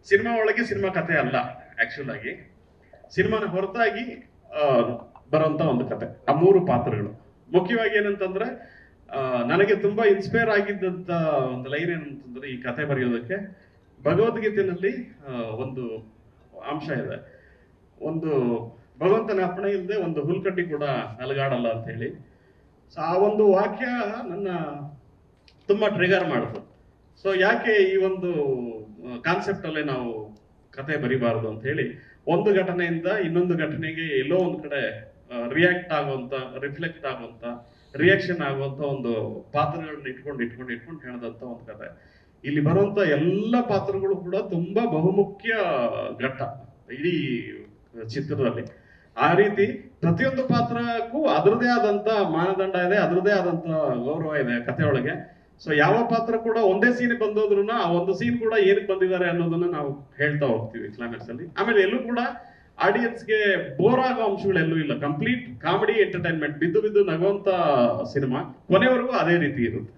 Cinema ಒಳಗೆ cinema ಕಥೆ ಅಲ್ಲ, ಆಕ್ಚುಲ್ ಆಗಿ ಸಿನಿಮಾನ ಹೊರತಾಗಿ ಬರುವಂತ ಒಂದು ಕತೆ. ಆ 3 ಪಾತ್ರಗಳು ಮುಖ್ಯವಾಗಿ ಏನಂತಂದ್ರೆ ನನಗೆ ತುಂಬಾ ಇನ್ಸ್ಪೈರ್ ಆಗಿದ್ದಂತ ಒಂದು ಲೈನ್ ಏನಂತಂದ್ರೆ, ಈ ಕತೆ ಬರೆಯೋದಕ್ಕೆ ಭಗವದ್ಗೀತೆಯಲ್ಲಿ ಒಂದು ಅಂಶ ಇದೆ, ಒಂದು ಭಗವಂತನ ಅಪ್ಪಣೆ ಇಲ್ಲದೆ ಒಂದು ಹುಲ್ಕಡ್ಡಿ ಕೂಡ ನಲಗಾಡಲ್ಲ ಅಂತ ಹೇಳಿ. ಸೊ ಆ ಒಂದು ವಾಕ್ಯ ನನ್ನ ತುಂಬಾ ಟ್ರಿಗರ್ ಮಾಡಿತು. ಸೊ ಯಾಕೆ ಈ ಒಂದು ಕಾನ್ಸೆಪ್ಟ್ ಅಲ್ಲೇ ನಾವು ಕತೆ ಬರಿಬಾರದು ಅಂತ ಹೇಳಿ, ಒಂದು ಘಟನೆಯಿಂದ ಇನ್ನೊಂದು ಘಟನೆಗೆ ಎಲ್ಲೋ ಒಂದು ಕಡೆ ರಿಯಾಕ್ಟ್ ಆಗುವಂತ, ರಿಫ್ಲೆಕ್ಟ್ ಆಗುವಂತ, ರಿಯಾಕ್ಷನ್ ಆಗುವಂತ ಒಂದು ಪಾತ್ರಗಳನ್ನ ಇಟ್ಕೊಂಡು ಹೇಳಿದಂತ ಒಂದು ಕತೆ. ಇಲ್ಲಿ ಬರುವಂತ ಎಲ್ಲ ಪಾತ್ರಗಳು ಕೂಡ ತುಂಬಾ ಬಹುಮುಖ್ಯ ಘಟ್ಟ ಇಡೀ ಚಿತ್ರದಲ್ಲಿ. ಆ ರೀತಿ ಪ್ರತಿಯೊಂದು ಪಾತ್ರಕ್ಕೂ ಅದರದೇ ಆದಂತ ಮಾನದಂಡ ಇದೆ, ಅದರದೇ ಆದಂತ ಗೌರವ ಇದೆ ಕಥೆಯೊಳಗೆ. ಸೊ ಯಾವ ಪಾತ್ರ ಕೂಡ ಒಂದೇ ಸೀನ್ ಬಂದೋದ್ರು ಆ ಒಂದು ಸೀನ್ ಕೂಡ ಏನಕ್ಕೆ ಬಂದಿದ್ದಾರೆ ಅನ್ನೋದನ್ನ ನಾವು ಹೇಳ್ತಾ ಹೋಗ್ತೀವಿ ಕ್ಲೈಮ್ಯಾಕ್ಸ್ ಅಲ್ಲಿ. ಆಮೇಲೆ ಎಲ್ಲೂ ಕೂಡ ಆಡಿಯನ್ಸ್ಗೆ ಬೋರ್ ಆಗೋ ಅಂಶಗಳು ಎಲ್ಲೂ ಇಲ್ಲ. ಕಂಪ್ಲೀಟ್ ಕಾಮಿಡಿ ಎಂಟರ್ಟೈನ್ಮೆಂಟ್, ಬಿದ್ದು ನಗುವಂತ ಸಿನಿಮಾ ಕೊನೆವರೆಗೂ ಅದೇ ರೀತಿ ಇರುತ್ತೆ.